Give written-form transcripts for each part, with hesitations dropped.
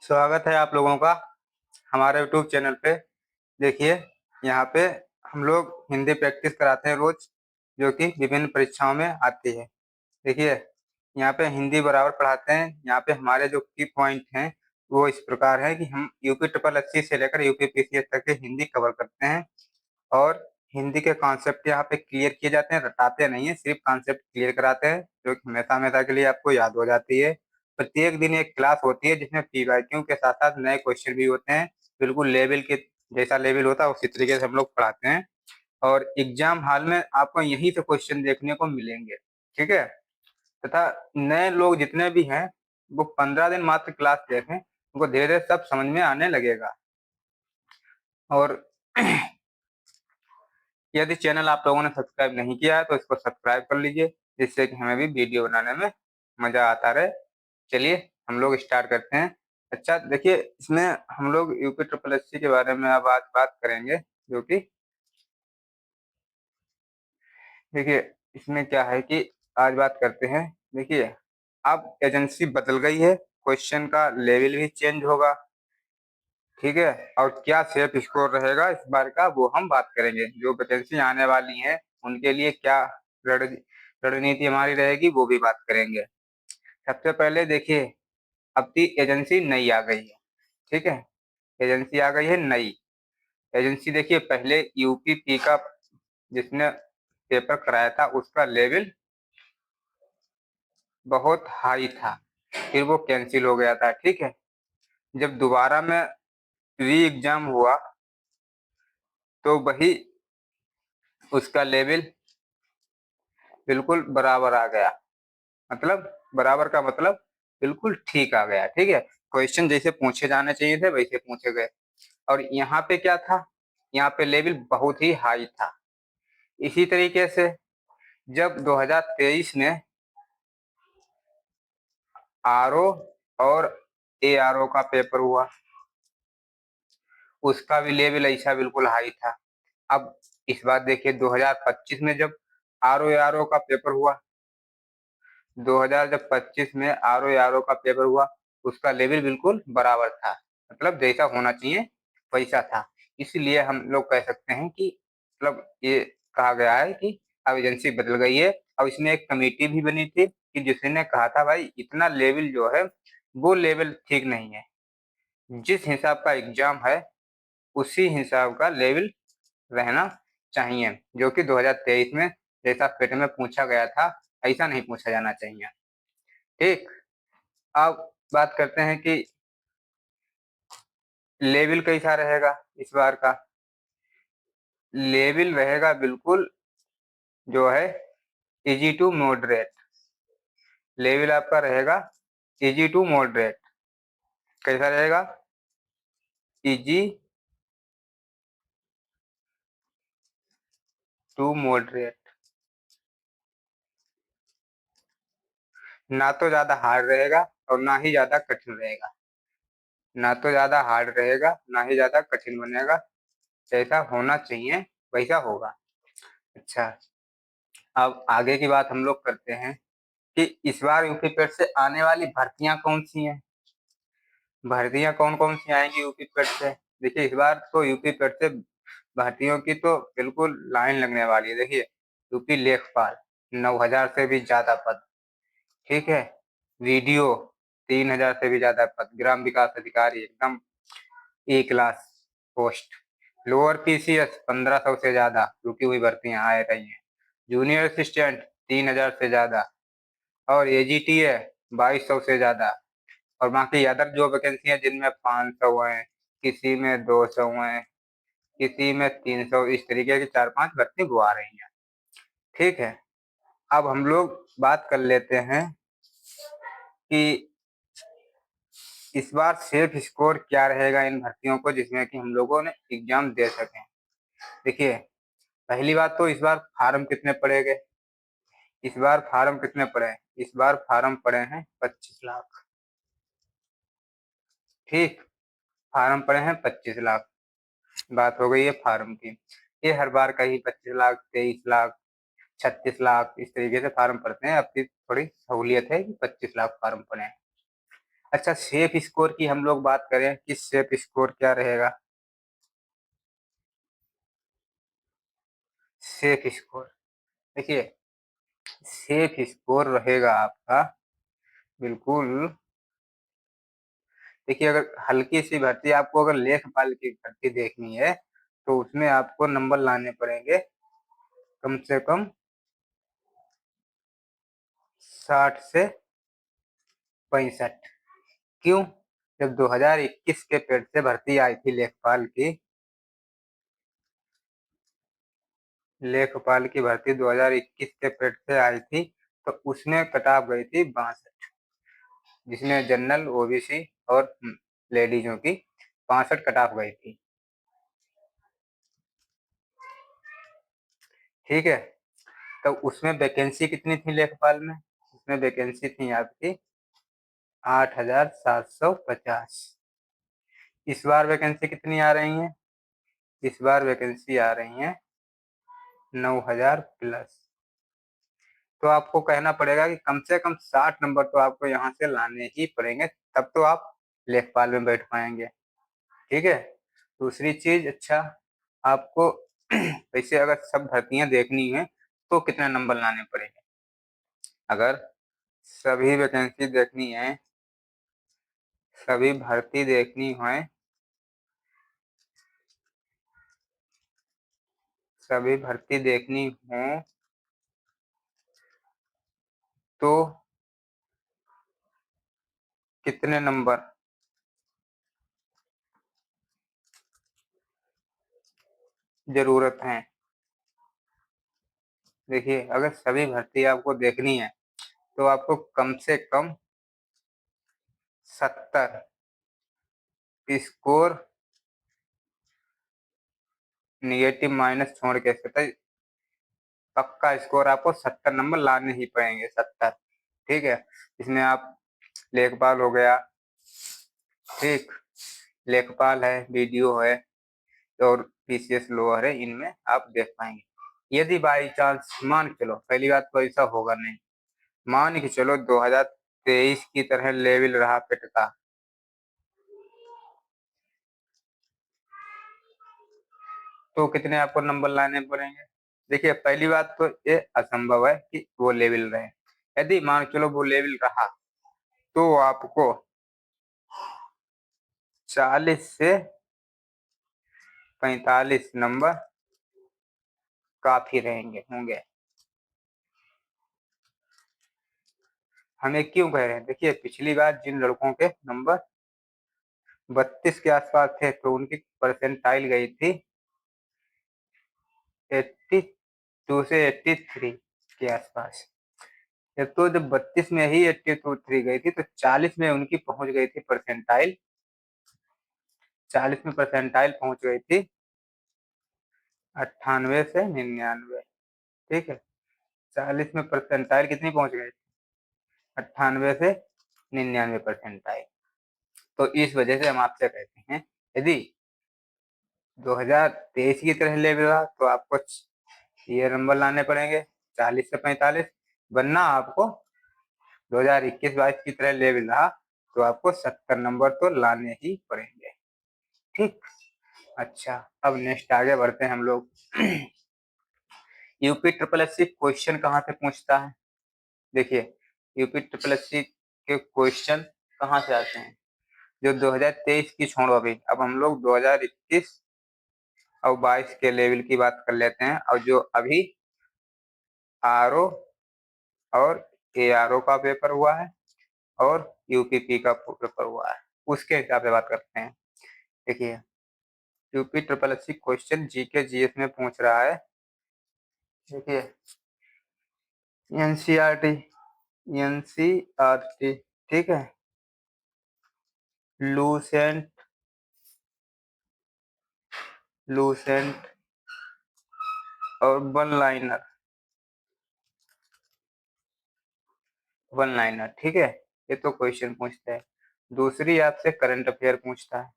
स्वागत है आप लोगों का हमारे यूट्यूब चैनल पे। देखिए, यहाँ पे हम लोग हिंदी प्रैक्टिस कराते हैं रोज, जो कि विभिन्न परीक्षाओं में आती है। देखिए, यहाँ पे हिंदी बराबर पढ़ाते हैं। यहाँ पे हमारे जो की पॉइंट हैं वो इस प्रकार है कि हम यूपी ट्रिपल एससी से लेकर यूपी पीसीएस तक के हिंदी कवर करते हैं और हिंदी के कॉन्सेप्ट यहाँ पे क्लियर किए जाते हैं, रटाते नहीं है, सिर्फ कॉन्सेप्ट क्लियर कराते हैं, जो कि हमेशा हमेशा के लिए आपको याद हो जाती है। प्रत्येक दिन एक क्लास होती है जिसमें पीवाईक्यू के साथ साथ नए क्वेश्चन भी होते हैं। बिल्कुल लेवल के जैसा लेवल होता है उसी तरीके से हम लोग पढ़ाते हैं और एग्जाम हॉल में आपको यहीं से क्वेश्चन देखने को मिलेंगे। ठीक है, तथा नए लोग जितने भी हैं वो 15 दिन मात्र क्लास देखें, उनको धीरे धीरे सब समझ में आने लगेगा। और यदि चैनल आप लोगों ने सब्सक्राइब नहीं किया है तो इसको सब्सक्राइब कर लीजिए, जिससे कि हमें भी वीडियो बनाने में मजा आता रहे। चलिए हम लोग स्टार्ट करते हैं। अच्छा देखिए, इसमें हम लोग यूपी ट्रिपल एससी के बारे में अब आज बात करेंगे, जो कि देखिए इसमें क्या है कि आज बात करते हैं। देखिए, अब एजेंसी बदल गई है, क्वेश्चन का लेवल भी चेंज होगा। ठीक है, और क्या सेफ स्कोर रहेगा इस बार का वो हम बात करेंगे। जो वैकेंसी आने वाली है उनके लिए क्या रण- रणनीति हमारी रहेगी वो भी बात करेंगे। सबसे पहले देखिए, अब की एजेंसी नई आ गई है। ठीक है, एजेंसी आ गई है नई एजेंसी। देखिए, पहले यूपी का जिसने पेपर कराया था उसका लेवल बहुत हाई था, फिर वो कैंसिल हो गया था। ठीक है, जब दोबारा में री एग्जाम हुआ तो वही उसका लेवल बिल्कुल बराबर आ गया। मतलब बराबर का मतलब बिल्कुल ठीक आ गया। ठीक है, क्वेश्चन जैसे पूछे जाने चाहिए थे वैसे पूछे गए। और यहाँ पे क्या था, यहाँ पे लेवल बहुत ही हाई था। इसी तरीके से जब 2023 में आरओ और एआरओ का पेपर हुआ, उसका भी लेवल ऐसा बिल्कुल हाई था। अब इस बार देखिए 2025 में जब आरओ एआरओ का पेपर हुआ, 2025 में आरओ एआरओ का पेपर हुआ, उसका लेवल बिल्कुल बराबर था। मतलब जैसा होना चाहिए वैसा था। इसलिए हम लोग कह सकते हैं कि मतलब ये कहा गया है कि अब एजेंसी बदल गई है। अब इसमें एक कमेटी भी बनी थी कि जिसने कहा था भाई इतना लेवल जो है वो लेवल ठीक नहीं है। जिस हिसाब का एग्जाम है उसी हिसाब का लेवल रहना चाहिए, जो कि 2023 में जैसा पेपर में पूछा गया था ऐसा नहीं पूछा जाना चाहिए। ठीक, अब बात करते हैं कि लेवल कैसा रहेगा इस बार का। लेवल रहेगा बिल्कुल जो है इजी टू मॉडरेट। लेवल आपका रहेगा इजी टू मॉडरेट। कैसा रहेगा? Easy to moderate. ना तो ज्यादा हार्ड रहेगा और ना ही ज्यादा कठिन रहेगा। ना तो ज्यादा हार्ड रहेगा ना ही ज्यादा कठिन बनेगा। जैसा होना चाहिए वैसा होगा। अच्छा, अब आगे की बात हम लोग करते हैं कि इस बार यूपी पेट से आने वाली भर्तियां कौन सी हैं। भर्तियां कौन कौन सी आएंगी यूपी पेट से? देखिए, इस बार तो यूपी पेट से भर्तियों की तो बिल्कुल लाइन लगने वाली है। देखिए, यूपी लेखपाल 9,000 से भी ज्यादा पद। ठीक है, वीडियो 3,000 से भी ज्यादा पद। ग्राम विकास अधिकारी एकदम ए क्लास पोस्ट। लोअर पीसीएस 1,500 से ज्यादा रुकी हुई भर्तियां आ रही हैं। जूनियर असिस्टेंट 3,000 से ज्यादा। और एजीटीए 2,200 से ज्यादा। और बाकी अदर जो वैकेंसी है जिनमें 500 है, किसी में 200 है, किसी में 300, इस तरीके की 4-5 भर्ती वो आ रही हैं। ठीक है, अब हम लोग बात कर लेते हैं कि इस बार सेफ स्कोर क्या रहेगा इन भर्तियों को जिसमें कि हम लोगों ने एग्जाम दे सकें। देखिए, पहली बात तो इस बार फार्म कितने पड़ेंगे। इस बार फार्म कितने पड़े हैं? इस बार फार्म पड़े हैं 25 लाख। ठीक, फार्म पड़े हैं 25 लाख। बात हो गई है फार्म की। ये हर बार का ही 25 लाख, 23 लाख, 36 लाख इस तरीके से फार्म पड़ते हैं। अब की थोड़ी सहूलियत है कि 25 लाख फार्म पड़े हैं। अच्छा, सेफ स्कोर की हम लोग बात करें कि सेफ स्कोर क्या रहेगा। सेफ स्कोर, देखिए सेफ स्कोर रहेगा आपका बिल्कुल। देखिए अगर हल्की सी भर्ती, आपको अगर लेखपाल की भर्ती देखनी है तो उसमें आपको नंबर लाने पड़ेंगे कम से कम 60 से 65। क्यों? जब 2021 के पेड से भर्ती आई थी लेखपाल की भर्ती 2021 के पेड से आई थी, तो उसमें कट ऑफ गई थी 62, जिसमें जनरल, ओबीसी और लेडीजों की 65 कट ऑफ गई थी। ठीक है, तो उसमें वैकेंसी कितनी थी लेखपाल में? उसमें वैकेंसी थी आपकी 8750। इस बार वैकेंसी कितनी आ रही है? इस बार वैकेंसी आ रही है 9000 प्लस। तो आपको कहना पड़ेगा कि कम से कम 60 नंबर तो आपको यहाँ से लाने ही पड़ेंगे, तब तो आप लेखपाल में बैठ पाएंगे। ठीक है। दूसरी चीज, अच्छा आपको वैसे अगर सब भर्तियां देखनी है तो कितने नंबर लाने पड़ेंगे? अगर सभी वैकेंसी देखनी है, सभी भर्ती देखनी है, सभी भर्ती देखनी हो तो कितने नंबर जरूरत है? देखिए अगर सभी भर्ती आपको देखनी है तो आपको कम से कम 70 स्कोर, निगेटिव माइनस छोड़ के 70, पक्का स्कोर आपको 70 नंबर लाने ही पड़ेंगे, 70। ठीक है, इसमें आप लेखपाल हो गया, ठीक, लेखपाल है, बीडीओ है और पीसीएस लोअर है, इनमें आप देख पाएंगे। यदि बाई चांस मान के चलो, पहली बात तो ऐसा होगा नहीं, मान के चलो 2023 की तरह लेवल रहा पेट का, तो कितने आपको नंबर लाने पड़ेंगे? देखिए पहली बात तो ये असंभव है कि वो लेवल रहे। यदि मान चलो वो लेवल रहा तो आपको 40 से 45 नंबर काफी रहेंगे होंगे। हमें क्यों कह रहे हैं? देखिए पिछली बार जिन लड़कों के नंबर 32 के आसपास थे तो उनकी परसेंटाइल गई थी 82 से 83 के आसपास। तो जब 32 में ही 83 गई थी तो 40 में उनकी पहुंच गई थी परसेंटाइल, 40 में परसेंटाइल पहुंच गई थी 98 से 99। ठीक है, 40 में परसेंटाइल कितनी पहुंच गई थी? 98 से 99 परसेंटाइल। तो इस वजह से हम आपसे कहते हैं यदि 2023 की तरह लेवल रहा तो आपको ये नंबर लाने पड़ेंगे 40 से 45, वरना आपको 2021-22 की तरह लेवल रहा तो आपको 70 नंबर तो लाने ही पड़ेंगे। ठीक, अच्छा अब नेक्स्ट आगे बढ़ते हैं हम लोग। UP triple S C question कहाँ से पूछता है? देखिए यूपी ट्रिपल एस सी के क्वेश्चन कहाँ से आते हैं? जो 2023 की छोड़ो, अभी अब हम लोग 2021 और 22 के लेवल की बात कर लेते हैं, और जो अभी आर ओ और ए आर ओ का पेपर हुआ है और यूपीपी का पेपर हुआ है, उसके हिसाब से बात करते हैं। देखिए UP triple S C question GK GS में पूछ रहा है। देखिए एनसीईआरटी, एनसीईआरटी, ठीक है, लूसेंट, लूसेंट और वन लाइनर, वन लाइनर, ठीक है, ये तो क्वेश्चन पूछता है। दूसरी आपसे करंट अफेयर पूछता है।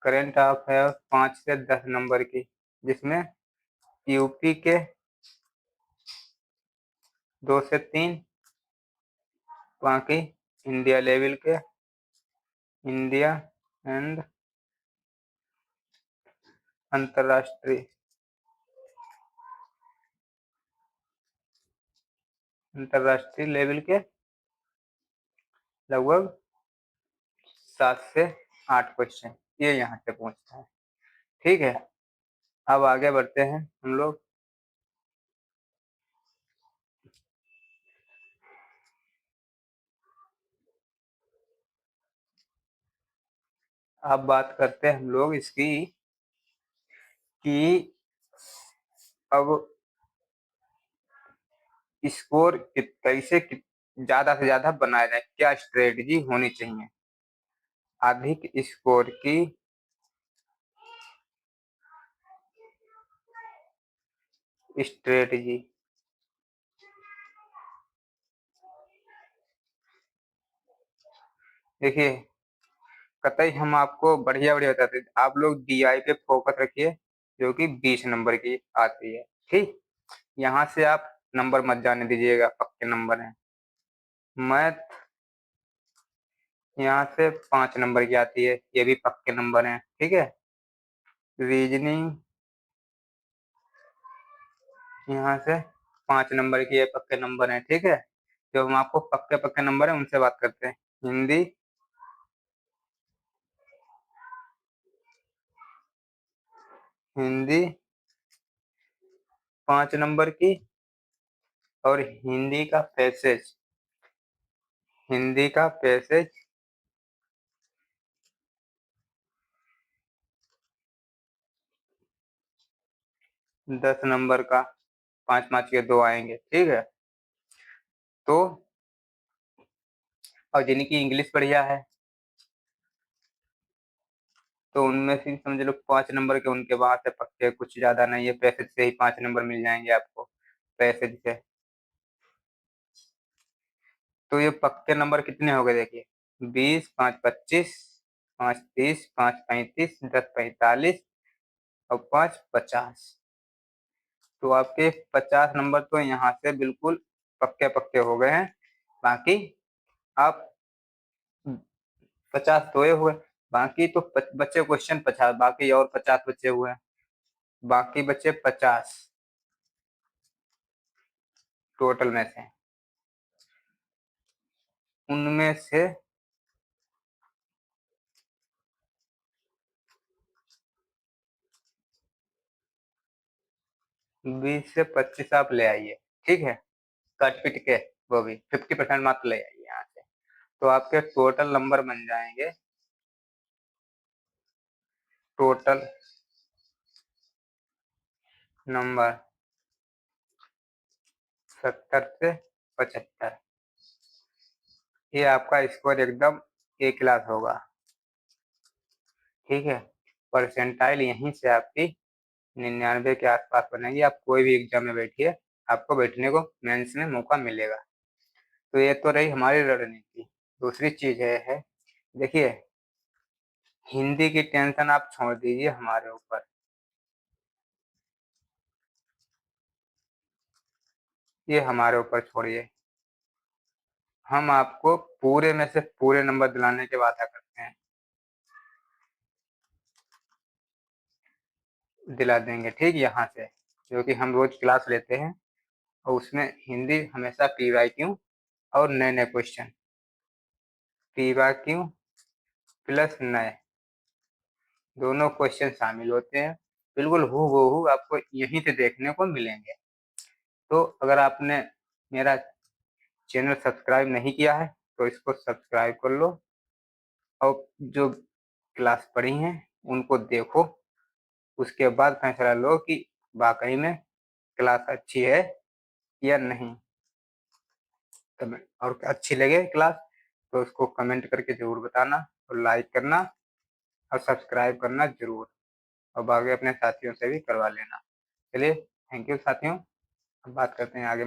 करंट अफेयर 5 से 10 नंबर की, जिसमें यूपी के 2 से 3 बाकी इंडिया लेवल के, इंडिया एंड अंतर्राष्ट्रीय लेवल के लगभग 7 से 8 क्वेश्चन ये यहाँ से पूछता है। ठीक है, अब आगे बढ़ते हैं हम लोग। अब बात करते हैं हम लोग इसकी कि अब स्कोर कैसे ज्यादा से ज्यादा बनाया जाए, क्या स्ट्रेटजी होनी चाहिए अधिक स्कोर की स्ट्रेटजी। देखिए, कतई हम आपको बढ़िया बढ़िया बताते हैं, आप लोग DI पे फोकस रखिए जो कि 20 नंबर की आती है। ठीक, यहाँ से आप नंबर मत जाने दीजिएगा, पक्के नंबर हैं। मैथ यहाँ से 5 नंबर की आती है, ये भी पक्के नंबर हैं। ठीक है, रीजनिंग यहाँ से 5 नंबर की, ये पक्के नंबर हैं। ठीक है, जो हम आपको पक्के पक्के नंबर हैं उनसे बात करते हैं। हिंदी 5 नंबर की, और हिंदी का पैसेज 10 नंबर का, 5 5 के 2 आएंगे। ठीक है, तो और जिनकी इंग्लिश बढ़िया है तो उनमें से समझ लो 5 नंबर के उनके वहां से पक्के, कुछ ज्यादा नहीं है, पैसेज से ही 5 नंबर मिल जाएंगे आपको, पैसेज से। तो ये पक्के नंबर कितने हो गए देखिए, 20, 5 25, 5 30, 5 35, 10 45 और 5 50। तो आपके 50 नंबर तो यहाँ से बिल्कुल पक्के पक्के हो गए हैं। बाकी आप 50 तो ये हुए, बाकी तो बच्चे क्वेश्चन 50, बाकी और 50 बचे हुए हैं, बाकी बचे 50 टोटल में से। उनमें से 20 से 25 आप ले आइए। ठीक है, कट पिट के, वो भी 50% मात्र ले आइए यहाँ से। तो आपके टोटल नंबर बन जाएंगे, टोटल नंबर 70 से 75। ये आपका स्कोर एकदम A क्लास होगा। ठीक है, परसेंटाइल यहीं से आपकी 99 के आसपास बनेगी। आप कोई भी एग्जाम में बैठिए, आपको बैठने को मेंस में मौका मिलेगा। तो ये तो रही हमारी रणनीति। दूसरी चीज है देखिए, हिंदी की टेंशन आप छोड़ दीजिए हमारे ऊपर, ये हमारे ऊपर छोड़िए। हम आपको पूरे में से पूरे नंबर दिलाने के वादा करते हैं, दिला देंगे। ठीक, यहाँ से जो कि हम रोज क्लास लेते हैं, और उसमें हिंदी हमेशा PYQ और नए नए क्वेश्चन, PYQ प्लस नए दोनों क्वेश्चन शामिल होते हैं। बिल्कुल हूबहू आपको यहीं से देखने को मिलेंगे। तो अगर आपने मेरा चैनल सब्सक्राइब नहीं किया है तो इसको सब्सक्राइब कर लो, और जो क्लास पढ़ी हैं उनको देखो, उसके बाद फैसला लो कि वाकई में क्लास अच्छी है या नहीं। और अच्छी लगे क्लास तो उसको कमेंट करके जरूर बताना, और लाइक करना और सब्सक्राइब करना जरूर, और बाकी अपने साथियों से भी करवा लेना। चलिए, थैंक यू साथियों। अब बात करते हैं आगे।